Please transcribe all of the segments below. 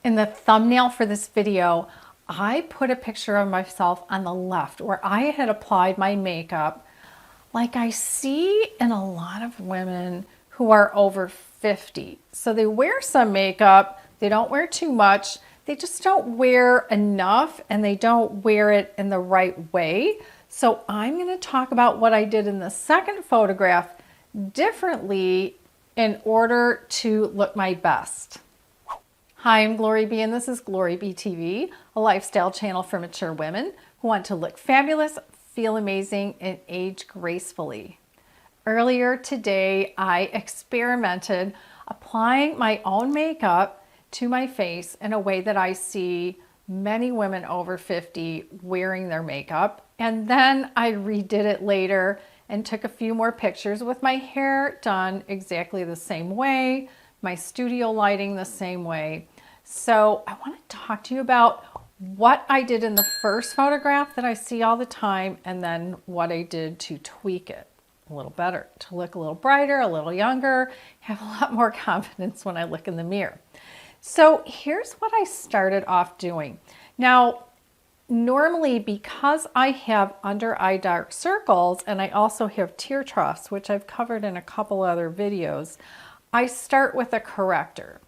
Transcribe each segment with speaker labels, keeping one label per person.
Speaker 1: In the thumbnail for this video, I put a picture of myself on the left where I had applied my makeup like I see in a lot of women who are over 50. So they wear some makeup, they don't wear too much, they just don't wear enough and they don't wear it in the right way. So I'm going to talk about what I did in the second photograph differently in order to look my best. Hi, I'm GloryB and this is GloryB-TV, a lifestyle channel for mature women who want to look fabulous, feel amazing, and age gracefully. Earlier today, I experimented applying my own makeup to my face in a way that I see many women over 50 wearing their makeup. And then I redid it later and took a few more pictures with my hair done exactly the same way, my studio lighting the same way. So I want to talk to you about what I did in the first photograph that I see all the time and then what I did to tweak it a little better, to look a little brighter, a little younger, have a lot more confidence when I look in the mirror. So here's what I started off doing. Now, normally because I have under eye dark circles and I also have tear troughs, which I've covered in a couple other videos, I start with a corrector.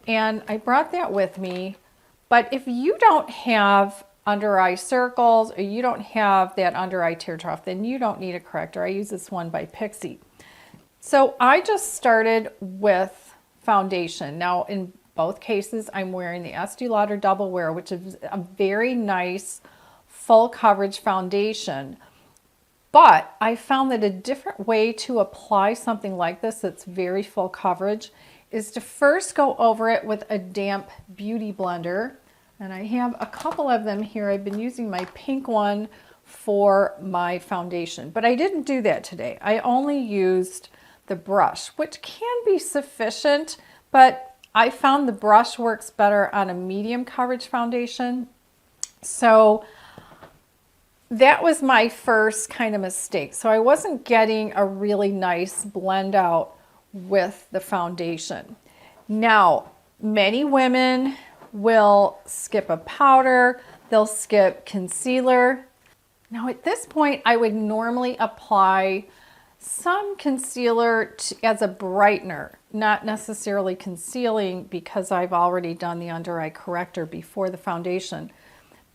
Speaker 1: And I brought that with me, but if you don't have under eye circles or you don't have that under eye tear trough, then you don't need a corrector. I use this one by Pixi. So I just started with foundation. Now in both cases, I'm wearing the Estee Lauder Double Wear, which is a very nice full coverage foundation. But I found that a different way to apply something like this that's very full coverage is to first go over it with a damp beauty blender. And I have a couple of them here. I've been using my pink one for my foundation, but I didn't do that today. I only used the brush, which can be sufficient, but I found the brush works better on a medium coverage foundation. So that was my first kind of mistake. So I wasn't getting a really nice blend out with the foundation. Now, many women will skip a powder, they'll skip concealer. Now at this point, I would normally apply some concealer as a brightener, not necessarily concealing because I've already done the under eye corrector before the foundation.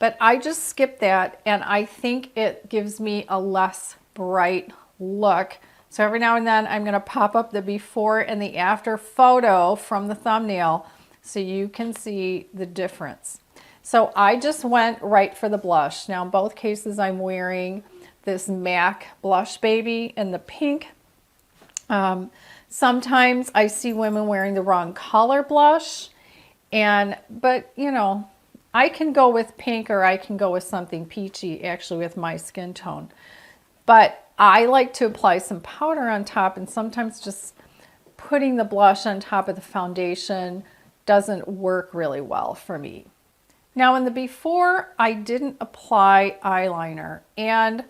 Speaker 1: But I just skip that and I think it gives me a less bright look. So every now and then I'm going to pop up the before and the after photo from the thumbnail so you can see the difference. So I just went right for the blush. Now in both cases I'm wearing this MAC Blush Baby in the pink. Sometimes I see women wearing the wrong color blush, but you know, I can go with pink or I can go with something peachy actually with my skin tone. But I like to apply some powder on top, and sometimes just putting the blush on top of the foundation doesn't work really well for me. Now in the before, I didn't apply eyeliner, and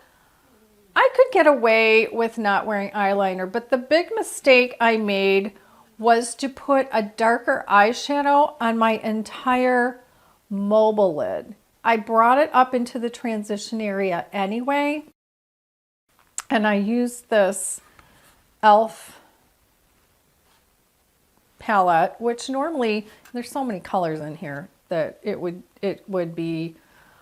Speaker 1: I could get away with not wearing eyeliner, but the big mistake I made was to put a darker eyeshadow on my entire mobile lid. I brought it up into the transition area anyway, and I used this e.l.f. palette, which normally, there's so many colors in here that it would be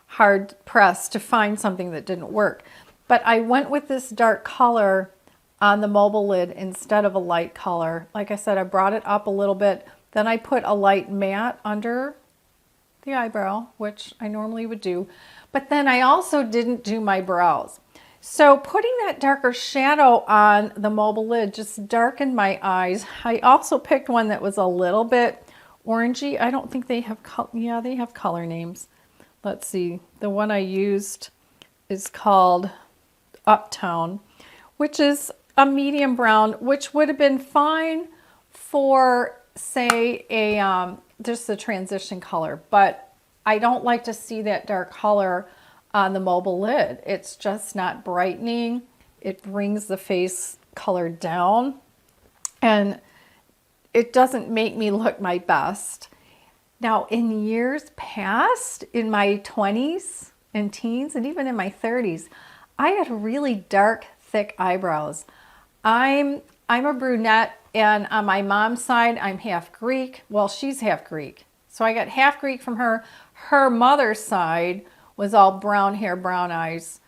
Speaker 1: hard pressed to find something that didn't work. But I went with this dark color on the mobile lid instead of a light color. Like I said, I brought it up a little bit. Then I put a light matte under the eyebrow, which I normally would do. But then I also didn't do my brows. So putting that darker shadow on the mobile lid just darkened my eyes. I also picked one that was a little bit orangey. I don't think they have color. Yeah, they have color names. Let's see. The one I used is called Uptown, which is a medium brown, which would have been fine for, say, just the transition color. But I don't like to see that dark color on the mobile lid. It's just not brightening. It brings the face color down and it doesn't make me look my best. Now, in years past, in my 20s and teens, and even in my 30s, I had really dark, thick eyebrows. I'm a brunette, and on my mom's side, I'm half Greek. Well, she's half Greek. So I got half Greek from her. Her mother's side was all brown hair, brown eyes,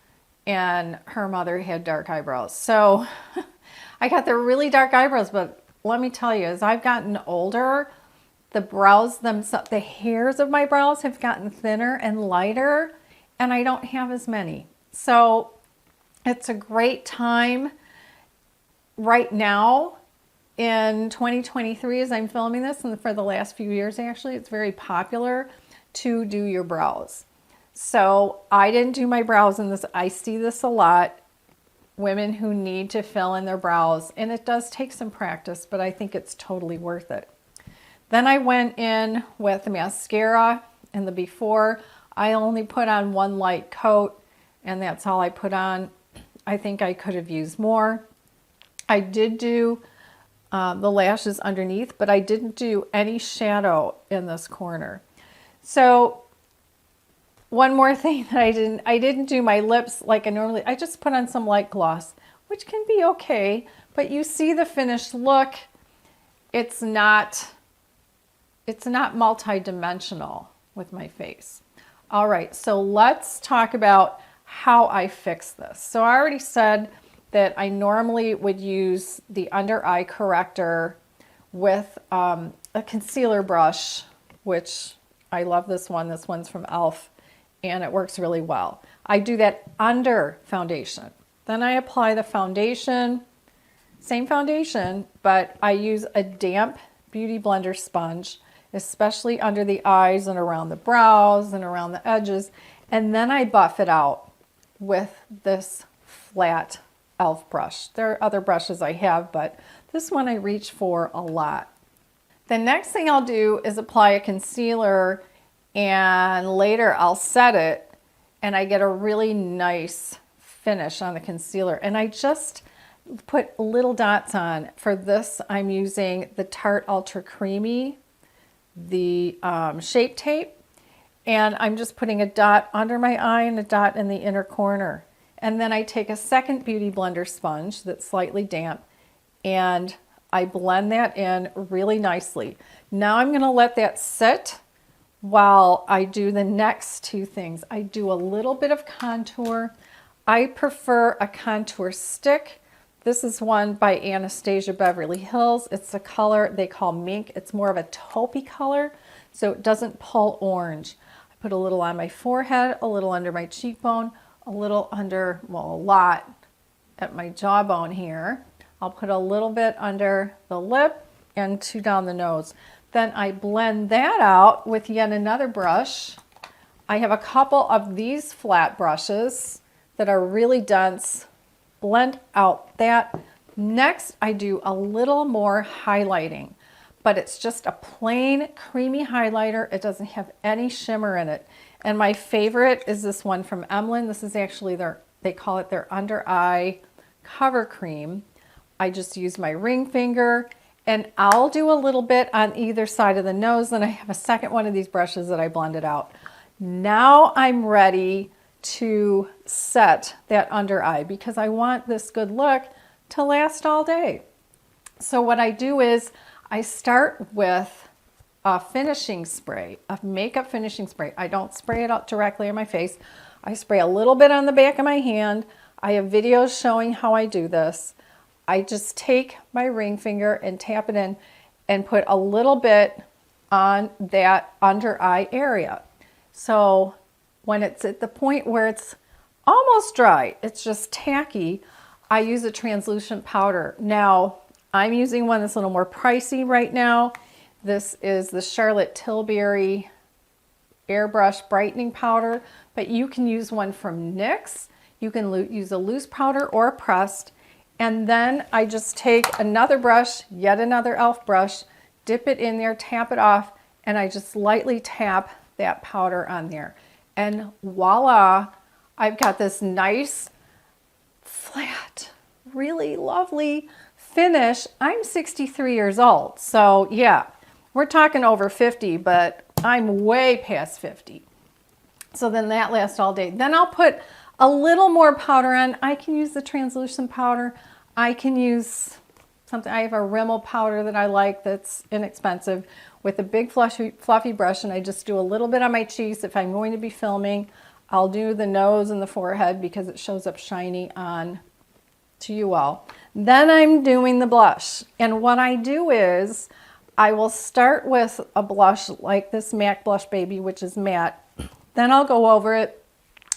Speaker 1: and her mother had dark eyebrows. So I got the really dark eyebrows, but let me tell you, as I've gotten older, the brows themselves, the hairs of my brows have gotten thinner and lighter, and I don't have as many. So it's a great time right now in 2023 as I'm filming this, and for the last few years actually, it's very popular to do your brows. So I didn't do my brows in this. I see this a lot. Women who need to fill in their brows, and it does take some practice, but I think it's totally worth it. Then I went in with mascara in the before. I only put on one light coat, and that's all I put on. I think I could have used more. I did do the lashes underneath, but I didn't do any shadow in this corner. So one more thing that I didn't do my lips like I normally, I just put on some light gloss, which can be okay, but you see the finished look. It's not multi-dimensional with my face. All right, so let's talk about how I fix this. So I already said that I normally would use the under eye corrector with a concealer brush, which I love this one. This one's from e.l.f. and it works really well. I do that under foundation. Then I apply the foundation, same foundation, but I use a damp beauty blender sponge, especially under the eyes and around the brows and around the edges. And then I buff it out with this flat e.l.f. brush. There are other brushes I have, but this one I reach for a lot. The next thing I'll do is apply a concealer, and later I'll set it, and I get a really nice finish on the concealer. And I just put little dots on. For this, I'm using the Tarte Ultra Creamy, the Shape Tape, and I'm just putting a dot under my eye and a dot in the inner corner. And then I take a second beauty blender sponge that's slightly damp, and I blend that in really nicely. Now I'm going to let that sit while I do the next two things. I do a little bit of contour. I prefer a contour stick. This is one by Anastasia Beverly Hills. It's a color they call mink. It's more of a taupey color, so it doesn't pull orange. I put a little on my forehead, a little under my cheekbone, a little under, well, a lot at my jawbone here. I'll put a little bit under the lip and two down the nose. Then I blend that out with yet another brush. I have a couple of these flat brushes that are really dense. Blend out that. Next, I do a little more highlighting, but it's just a plain creamy highlighter. It doesn't have any shimmer in it. And my favorite is this one from Emlin. This is actually they call it their under eye cover cream. I just use my ring finger, and I'll do a little bit on either side of the nose. Then I have a second one of these brushes that I blended out. Now I'm ready to set that under eye because I want this good look to last all day. So what I do is I start with a finishing spray, a makeup finishing spray. I don't spray it out directly on my face. I spray a little bit on the back of my hand. I have videos showing how I do this. I just take my ring finger and tap it in and put a little bit on that under eye area. So when it's at the point where it's almost dry, it's just tacky, I use a translucent powder. Now, I'm using one that's a little more pricey right now. This is the Charlotte Tilbury Airbrush Brightening Powder, but you can use one from NYX. You can use a loose powder or a pressed. And then I just take another brush, yet another e.l.f. brush, dip it in there, tap it off, and I just lightly tap that powder on there. And voila, I've got this nice, flat, really lovely finish. I'm 63 years old, so yeah, we're talking over 50, but I'm way past 50. So then that lasts all day. Then I'll put a little more powder on. I can use the translucent powder. I can use something. I have a Rimmel powder that I like that's inexpensive with a big fluffy brush, and I just do a little bit on my cheeks. If I'm going to be filming, I'll do the nose and the forehead because it shows up shiny on to you all. Then I'm doing the blush. And what I do is I will start with a blush like this MAC Blush Baby, which is matte. Then I'll go over it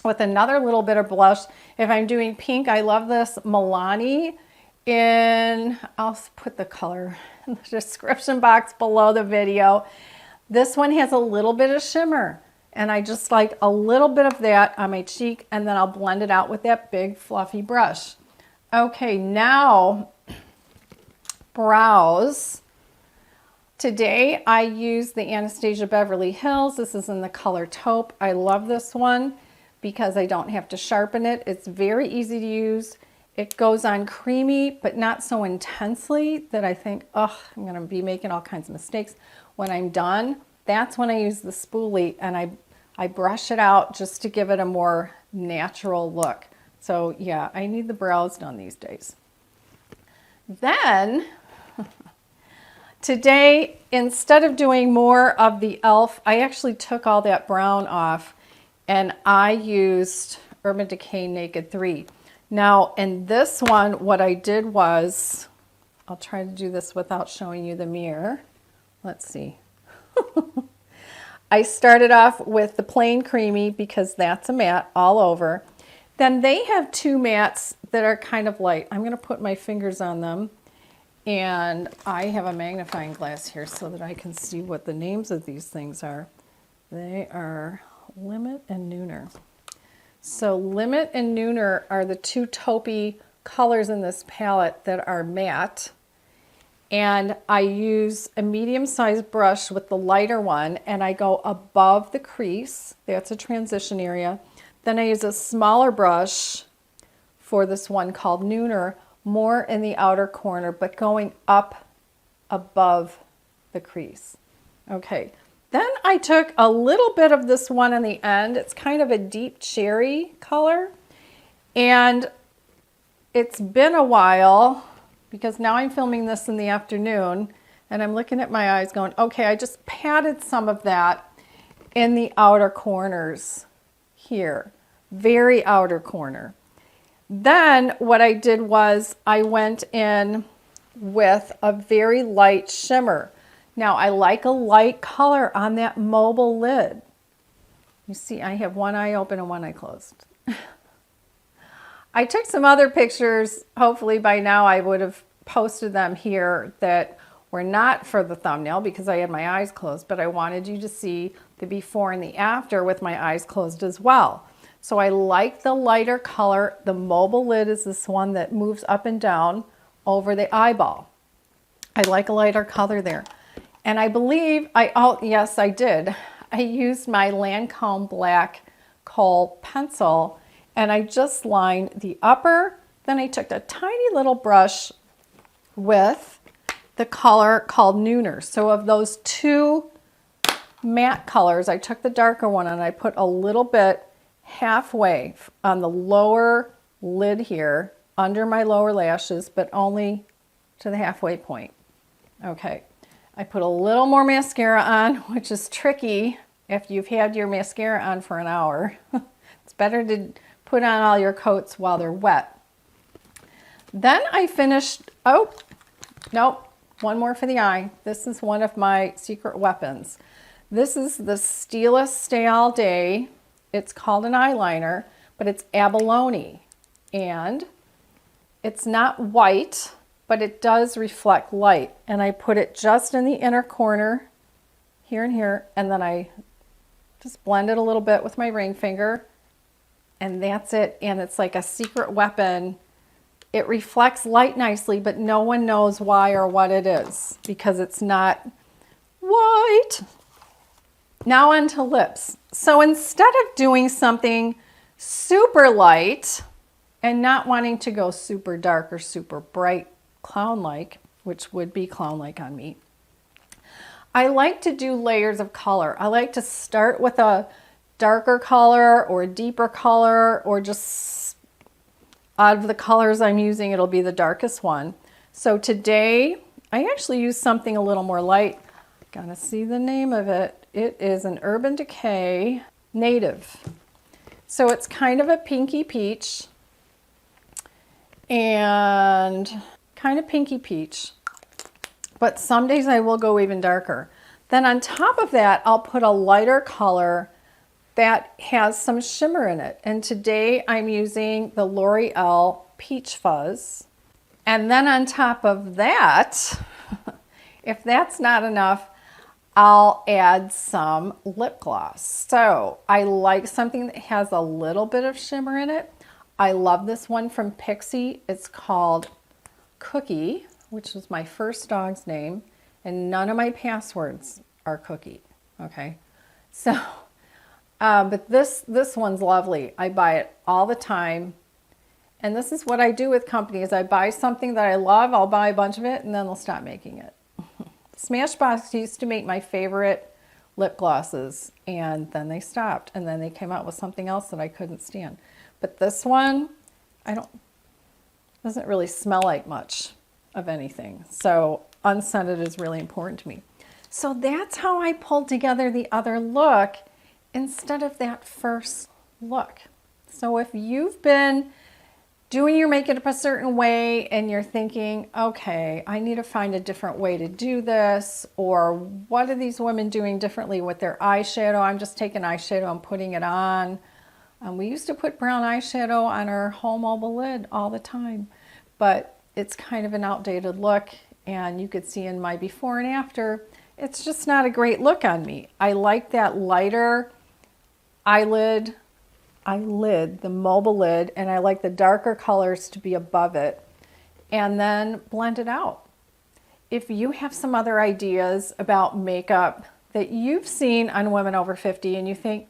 Speaker 1: with another little bit of blush. If I'm doing pink, I love this Milani I'll put the color in the description box below the video. This one has a little bit of shimmer, and I just like a little bit of that on my cheek, and then I'll blend it out with that big fluffy brush. Okay, now brows. Today I use the Anastasia Beverly Hills. This is in the color taupe. I love this one because I don't have to sharpen it. It's very easy to use. It goes on creamy, but not so intensely that I think, oh, I'm gonna be making all kinds of mistakes. When I'm done, that's when I use the spoolie, and I brush it out just to give it a more natural look. So yeah, I need the brows done these days. Then, today, instead of doing more of the e.l.f., I actually took all that brown off, and I used Urban Decay Naked 3. Now, in this one, what I did was, I'll try to do this without showing you the mirror. Let's see. I started off with the plain creamy because that's a matte all over. Then they have two mattes that are kind of light. I'm going to put my fingers on them. And I have a magnifying glass here so that I can see what the names of these things are. They are Limit and Nooner. So Limit and Nooner are the two taupey colors in this palette that are matte. And I use a medium-sized brush with the lighter one, and I go above the crease. That's a transition area. Then I use a smaller brush for this one called Nooner, more in the outer corner, but going up above the crease. Okay. Then I took a little bit of this one in the end. It's kind of a deep cherry color. And it's been a while because now I'm filming this in the afternoon and I'm looking at my eyes going, okay, I just patted some of that in the outer corners here, very outer corner. Then what I did was I went in with a very light shimmer. Now I like a light color on that mobile lid. You see, I have one eye open and one eye closed. I took some other pictures. Hopefully by now I would have posted them here that were not for the thumbnail because I had my eyes closed, but I wanted you to see the before and the after with my eyes closed as well. So I like the lighter color. The mobile lid is this one that moves up and down over the eyeball. I like a lighter color there. And I believe yes, I did. I used my Lancome Black Kohl pencil and I just lined the upper. Then I took a tiny little brush with the color called Nooner. So of those two matte colors, I took the darker one and I put a little bit halfway on the lower lid here, under my lower lashes, but only to the halfway point. Okay. I put a little more mascara on, which is tricky if you've had your mascara on for an hour. It's better to put on all your coats while they're wet. Then I finished, oh, nope, one more for the eye. This is one of my secret weapons. This is the Stila Stay All Day. It's called an eyeliner, but it's abalone. And it's not white, but it does reflect light. And I put it just in the inner corner, here and here, and then I just blend it a little bit with my ring finger, and that's it. And it's like a secret weapon. It reflects light nicely, but no one knows why or what it is because it's not white. Now on to lips. So instead of doing something super light and not wanting to go super dark or super bright, clown-like, which would be clown-like on me, I like to do layers of color. I like to start with a darker color or a deeper color, or just out of the colors I'm using, it'll be the darkest one. So today I actually use something a little more light. Gotta see the name of it. It is an Urban Decay Native. So it's kind of a pinky peach and kind of pinky peach, but some days I will go even darker. Then on top of that, I'll put a lighter color that has some shimmer in it. And today I'm using the L'Oreal Peach Fuzz. And then on top of that, if that's not enough, I'll add some lip gloss. So I like something that has a little bit of shimmer in it. I love this one from Pixie. It's called Cookie, which was my first dog's name, and none of my passwords are Cookie, okay? So, but this one's lovely. I buy it all the time. And this is what I do with companies. I buy something that I love, I'll buy a bunch of it, and then they'll stop making it. Smashbox used to make my favorite lip glosses, and then they stopped, and then they came out with something else that I couldn't stand. But this one, doesn't really smell like much of anything. So unscented is really important to me. So that's how I pulled together the other look instead of that first look. So if you've been doing your makeup a certain way and you're thinking, okay, I need to find a different way to do this, or what are these women doing differently with their eyeshadow? I'm just taking eyeshadow and putting it on. We used to put brown eyeshadow on our whole mobile lid all the time, but it's kind of an outdated look, and you could see in my before and after, it's just not a great look on me. I like that lighter eyelid, the mobile lid, and I like the darker colors to be above it, and then blend it out. If you have some other ideas about makeup that you've seen on women over 50 and you think,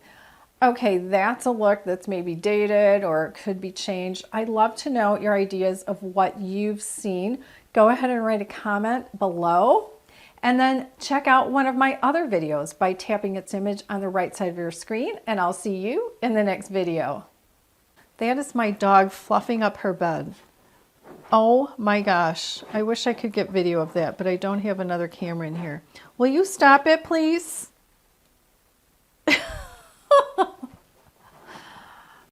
Speaker 1: okay, that's a look that's maybe dated or could be changed, I'd love to know your ideas of what you've seen. Go ahead and write a comment below. And then check out one of my other videos by tapping its image on the right side of your screen, and I'll see you in the next video. That is my dog fluffing up her bed. Oh my gosh, I wish I could get video of that, but I don't have another camera in here. Will you stop it, please?